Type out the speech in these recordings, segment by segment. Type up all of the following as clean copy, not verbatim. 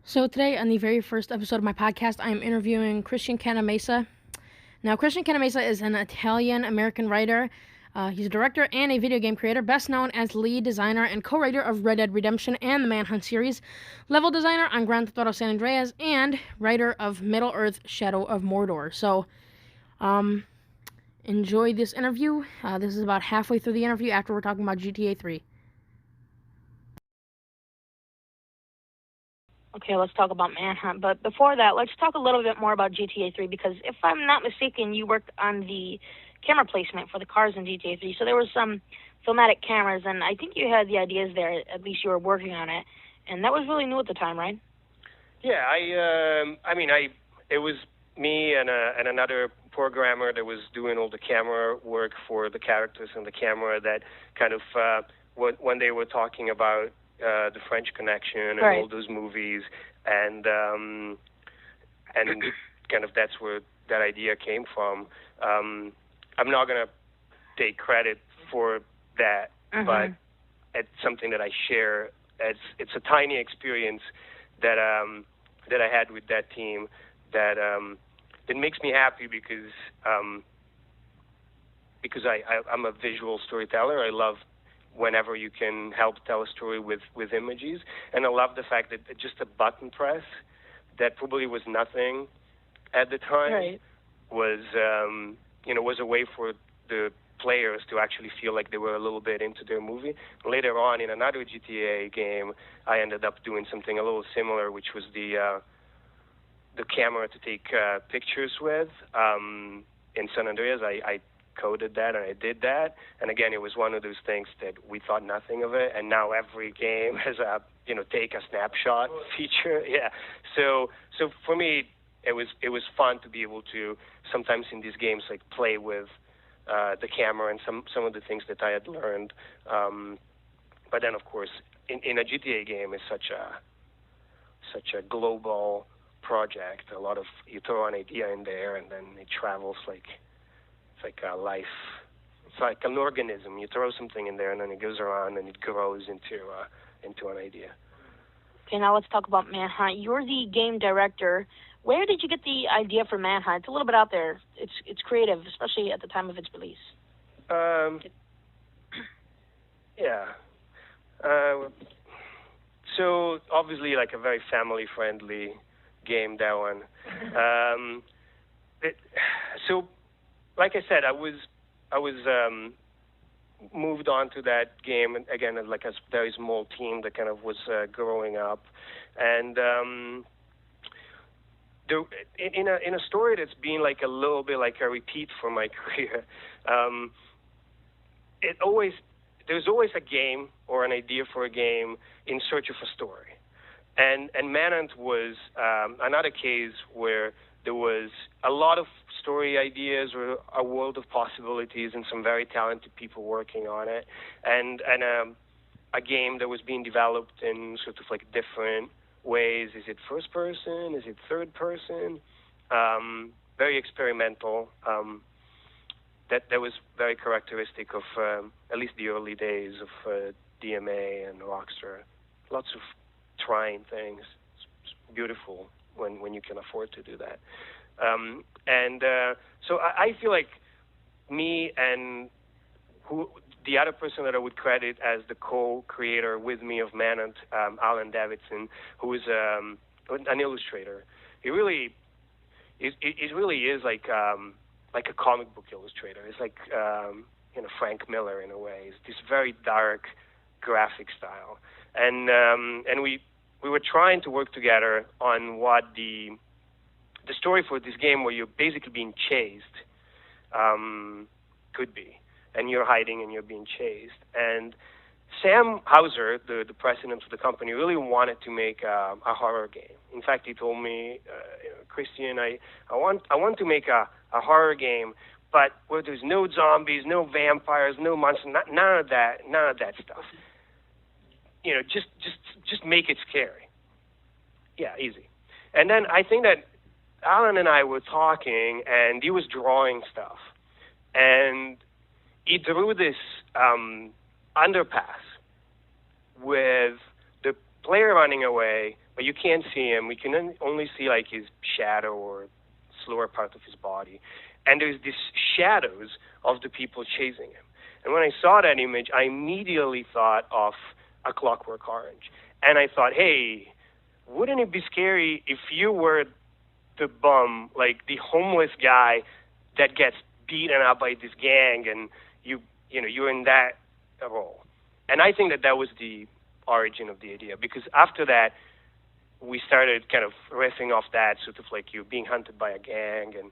So today, on the very first episode of my podcast, I am interviewing Christian Cantamesa. Now, Christian Cantamesa is an Italian-American writer. He's a director and a video game creator, best known as lead designer and co-writer of Red Dead Redemption and the Manhunt series, level designer on Grand Theft Auto San Andreas, and writer of Middle-earth: Shadow of Mordor. So, enjoy this interview. This is about halfway through the interview after we're talking about GTA 3. Okay, let's talk about Manhunt. But before that, let's talk a little bit more about GTA 3 because if I'm not mistaken, you worked on the camera placement for the cars in GTA 3. So there was some filmatic cameras, and I think you had the ideas there. At least you were working on it, and that was really new at the time, right? Yeah, it was me and another programmer that was doing all the camera work for the characters and the camera that kind of when they were talking about the French Connection and Right. all those movies, and kind of that's where that idea came from. I'm not gonna take credit for that, but it's something that I share. It's a tiny experience that that I had with that team that it makes me happy because I'm a visual storyteller. I love whenever you can help tell a story with images, and I love the fact that just a button press that probably was nothing at the time Right. was was a way for the players to actually feel like they were a little bit into their movie. Later on in another GTA game, I ended up doing something a little similar, which was the camera to take pictures with. In San Andreas, I coded that and I did that. And again, it was one of those things that we thought nothing of it, and now every game has a take a snapshot feature. Yeah. So for me, it was fun to be able to sometimes in these games like play with the camera and some of the things that I had learned. But then of course in a GTA game is such a global project. A lot of you throw an idea in there and then it travels like it's like a life. It's like an organism. You throw something in there and then it goes around and it grows into an idea. Okay, now let's talk about Manhunt. You're the game director. Where did you get the idea for Manhunt? It's a little bit out there. It's creative, especially at the time of its release. Yeah. So obviously, like a very family-friendly game, that one. So, like I said, I was moved on to that game, and again, like a very small team that kind of was growing up, and in a story that's been like a little bit like a repeat for my career. There's always a game or an idea for a game in search of a story, and Manhunt was another case where there was a lot of story ideas or a world of possibilities and some very talented people working on it, and a game that was being developed in sort of like different ways. Is it first person? Is it third person? Very experimental. That was very characteristic of at least the early days of DMA and Rockstar. Lots of trying things. It's beautiful when you can afford to do that. So I feel like me and the other person that I would credit as the co-creator with me of Manhunt, Alan Davidson, who is an illustrator. It really is like a comic book illustrator. It's like Frank Miller in a way. It's this very dark graphic style, and we were trying to work together on what the story for this game, where you're basically being chased, could be, and you're hiding and you're being chased. And Sam Hauser, the president of the company, really wanted to make a horror game. In fact, he told me, Christian, I want to make a horror game, but where there's no zombies, no vampires, no monsters, none of that stuff. Just make it scary. Yeah, easy. And then I think that Alan and I were talking, and he was drawing stuff, and he drew this underpass with the player running away, but you can't see him. We can only see like his shadow or slower part of his body, and there's these shadows of the people chasing him. And when I saw that image, I immediately thought of A Clockwork Orange, and I thought, hey, wouldn't it be scary if you were the bum, like the homeless guy that gets beaten up by this gang, and you're in that role. And I think that that was the origin of the idea, because after that we started kind of riffing off that, sort of like you being hunted by a gang, and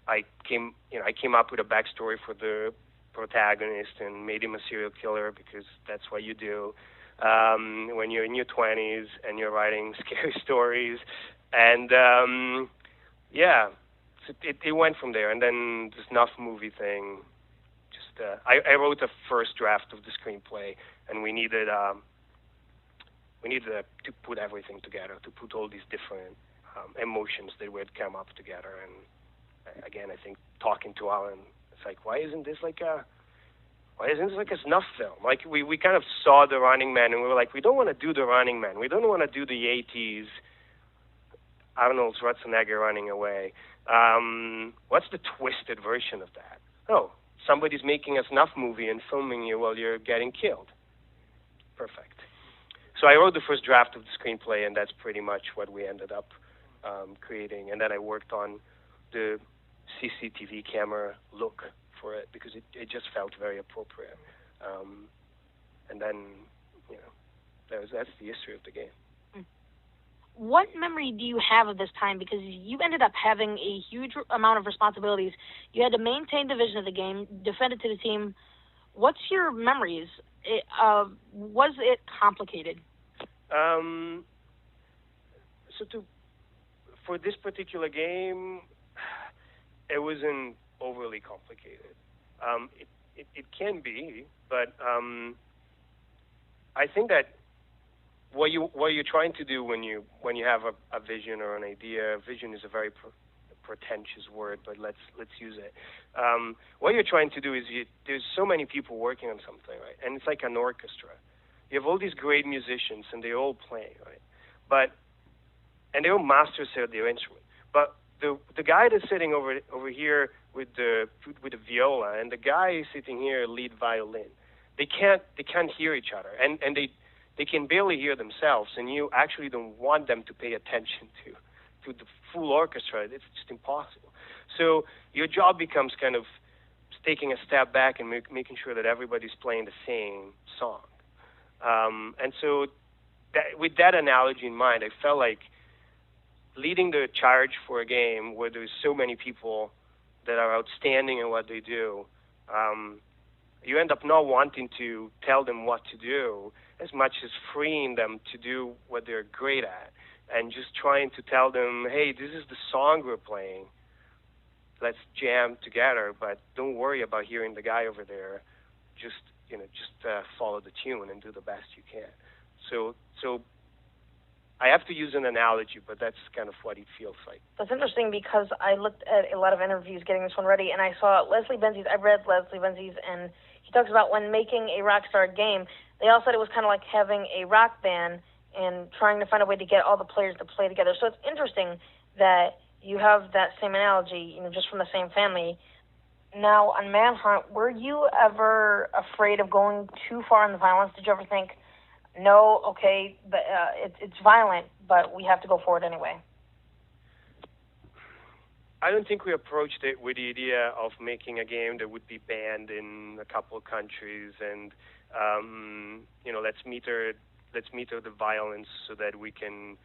I came up with a backstory for the protagonist and made him a serial killer, because that's what you do when you're in your 20s and you're writing scary stories. And yeah, so it went from there. And then the snuff movie thing, just I wrote the first draft of the screenplay, and we needed to put everything together, to put all these different emotions that would come up together. And again, I think talking to Alan, it's like, why isn't this like a snuff film? Like we kind of saw The Running Man, and we were like, we don't want to do The Running Man. We don't want to do the 80s Arnold Schwarzenegger running away. What's the twisted version of that? Oh, somebody's making a snuff movie and filming you while you're getting killed. Perfect. So I wrote the first draft of the screenplay, and that's pretty much what we ended up creating. And then I worked on the CCTV camera look for it, because it just felt very appropriate. And then, that's the history of the game. What memory do you have of this time? Because you ended up having a huge amount of responsibilities. You had to maintain the vision of the game, defend it to the team. What's your memories? Was it complicated? For this particular game, it wasn't overly complicated. It can be, but I think that what you're trying to do when you have a vision or an idea. Vision is a very pretentious word, but let's use it. What you're trying to do is there's so many people working on something, right? And it's like an orchestra. You have all these great musicians, and they all play, right? And they all masters their instrument. But the guy that's sitting over here with the viola, and the guy sitting here lead violin, they can't hear each other, and they can barely hear themselves, and you actually don't want them to pay attention to the full orchestra. It's just impossible. So your job becomes kind of taking a step back and making sure that everybody's playing the same song. And so with that analogy in mind, I felt like leading the charge for a game where there's so many people that are outstanding in what they do, you end up not wanting to tell them what to do as much as freeing them to do what they're great at, and just trying to tell them, hey, this is the song we're playing. Let's jam together, but don't worry about hearing the guy over there. Just follow the tune and do the best you can. So I have to use an analogy, but that's kind of what it feels like. That's interesting, because I looked at a lot of interviews getting this one ready, and I saw Leslie Benzies. I read Leslie Benzies, and he talks about when making a Rockstar game, they all said it was kind of like having a rock band and trying to find a way to get all the players to play together. So it's interesting that you have that same analogy, just from the same family. Now, on Manhunt, were you ever afraid of going too far in the violence? Did you ever think, no, okay, it's violent, but we have to go for it anyway? I don't think we approached it with the idea of making a game that would be banned in a couple of countries, and let's meter the violence so that we can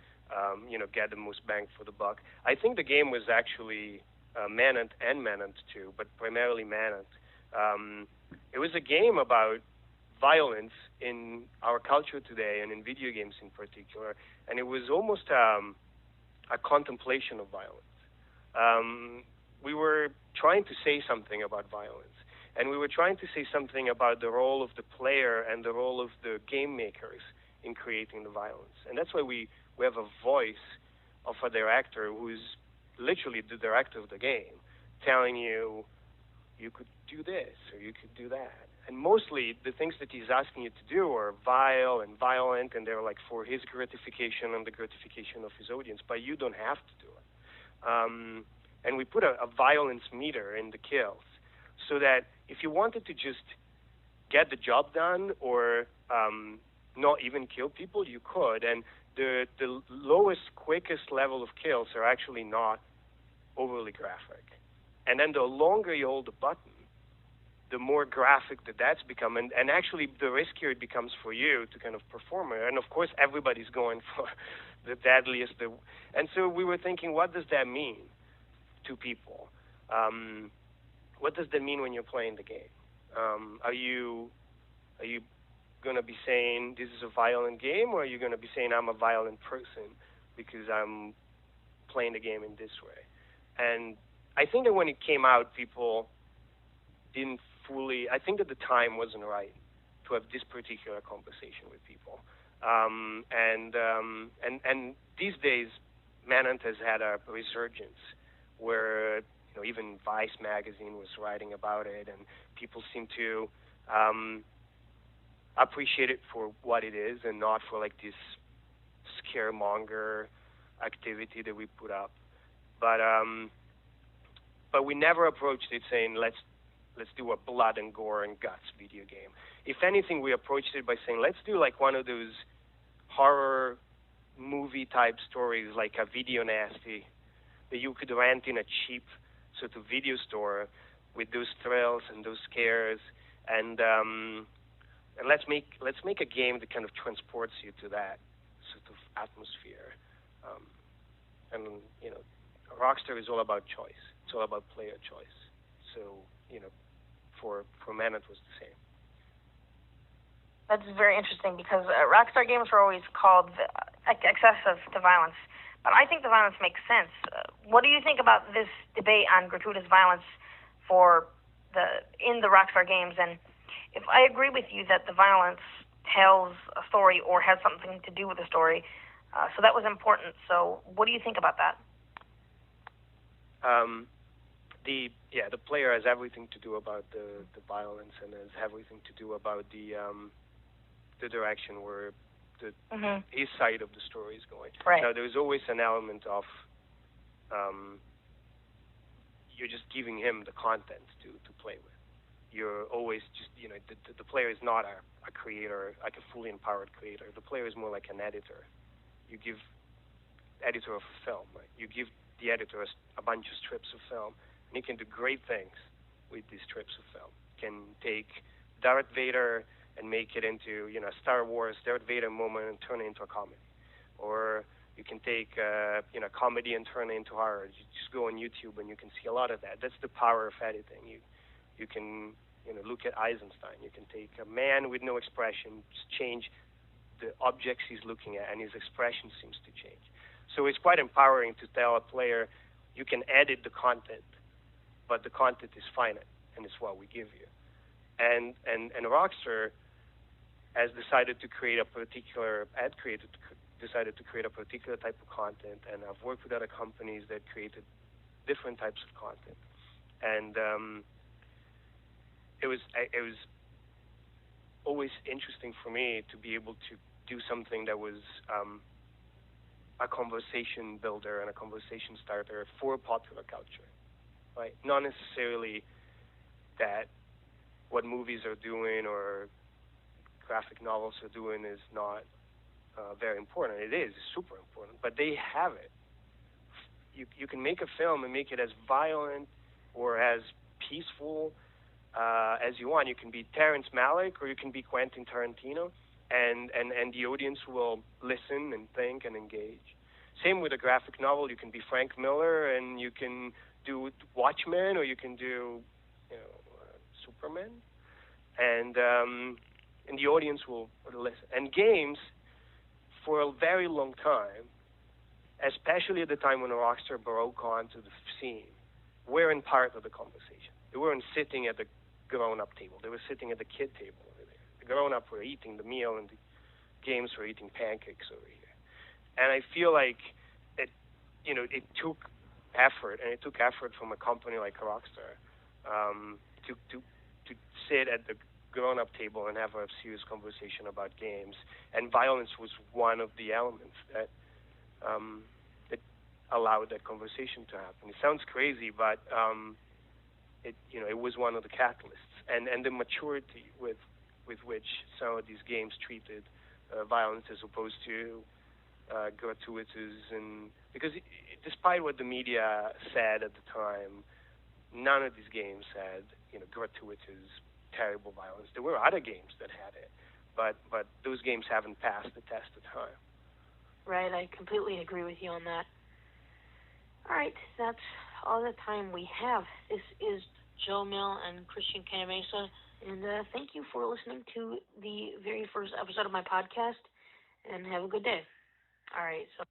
get the most bang for the buck. I think the game was actually Manhunt and Manhunt 2, but primarily Manhunt. It was a game about violence in our culture today, and in video games in particular, and it was almost a contemplation of violence. We were trying to say something about violence, and we were trying to say something about the role of the player and the role of the game makers in creating the violence. And that's why we have a voice of a director who's literally the director of the game, telling you, you could do this or you could do that. and mostly the things that he's asking you to do are vile and violent, and they're like for his gratification and the gratification of his audience, but you don't have to do it. And we put a violence meter in the kills so that if you wanted to just get the job done or not even kill people, you could. And the lowest, quickest level of kills are actually not overly graphic. And then the longer you hold the button, the more graphic the deaths become, and actually the riskier it becomes for you to kind of perform it. And of course, everybody's going for the deadliest. And so we were thinking, what does that mean to people? What does that mean when you're playing the game? Are you going to be saying this is a violent game, or are you going to be saying I'm a violent person because I'm playing the game in this way? And I think that when it came out, people didn't fully. I think that the time wasn't right to have this particular conversation with people. And these days, Manhunt has had a resurgence where even Vice magazine was writing about it, and people seem to appreciate it for what it is and not for like this scaremonger activity that we put up. But we never approached it saying let's do a blood and gore and guts video game. If anything, we approached it by saying let's do like one of those horror movie type stories, like a Video Nasty that you could rent in a cheap sort of video store with those thrills and those scares, and let's make a game that kind of transports you to that sort of atmosphere. And Rockstar is all about choice. It's all about player choice. So for Manhunt was the same. That's very interesting because Rockstar games were always called excessive to violence. But I think the violence makes sense. What do you think about this debate on gratuitous violence in the Rockstar games? And if I agree with you that the violence tells a story or has something to do with the story, so that was important. So what do you think about that? The player has everything to do about the violence, and has everything to do about the direction where his side of the story is going. Right. Now, there's always an element of you're just giving him the content to play with. You're always just the player is not a creator, like a fully empowered creator. The player is more like an editor. You give editor of a film, right? You give the editor a bunch of strips of film, and he can do great things with these strips of film. Can take Darth Vader and make it into a Star Wars Darth Vader moment and turn it into a comedy, or you can take comedy and turn it into horror. You just go on YouTube and you can see a lot of that. That's the power of editing. You can look at Eisenstein. You can take a man with no expression, just change the objects he's looking at, and his expression seems to change. So it's quite empowering to tell a player you can edit the content, but the content is finite, and it's what we give you. And Rockstar has decided to create a particular decided to create a particular type of content, and I've worked with other companies that created different types of content, and it was always interesting for me to be able to do something that was a conversation builder and a conversation starter for popular culture, right? Not necessarily that what movies are doing or graphic novels are doing is not very important. It is super important, but they have it. You can make a film and make it as violent or as peaceful as you want. You can be Terrence Malick or you can be Quentin Tarantino, and the audience will listen and think and engage. Same with a graphic novel. You can be Frank Miller and you can do Watchmen, or you can do Superman, and the audience will listen. And games, for a very long time, especially at the time when Rockstar broke onto the scene, weren't part of the conversation. They weren't sitting at the grown-up table. They were sitting at the kid table over there. The grown-up were eating the meal, and the games were eating pancakes over here. And I feel like it took effort, and it took effort from a company like Rockstar to sit at the grown-up table and have a serious conversation about games. And violence was one of the elements that allowed that conversation to happen. It sounds crazy, but it was one of the catalysts, and the maturity with which some of these games treated violence as opposed to gratuitous, and because despite what the media said at the time, none of these games had gratuitous, terrible violence. There were other games that had it, but those games haven't passed the test of time. Right, I completely agree with you on that. All right, that's all the time we have. This is Joe Mill and Christian Cantamesa, and thank you for listening to the very first episode of my podcast, and have a good day. All right, so.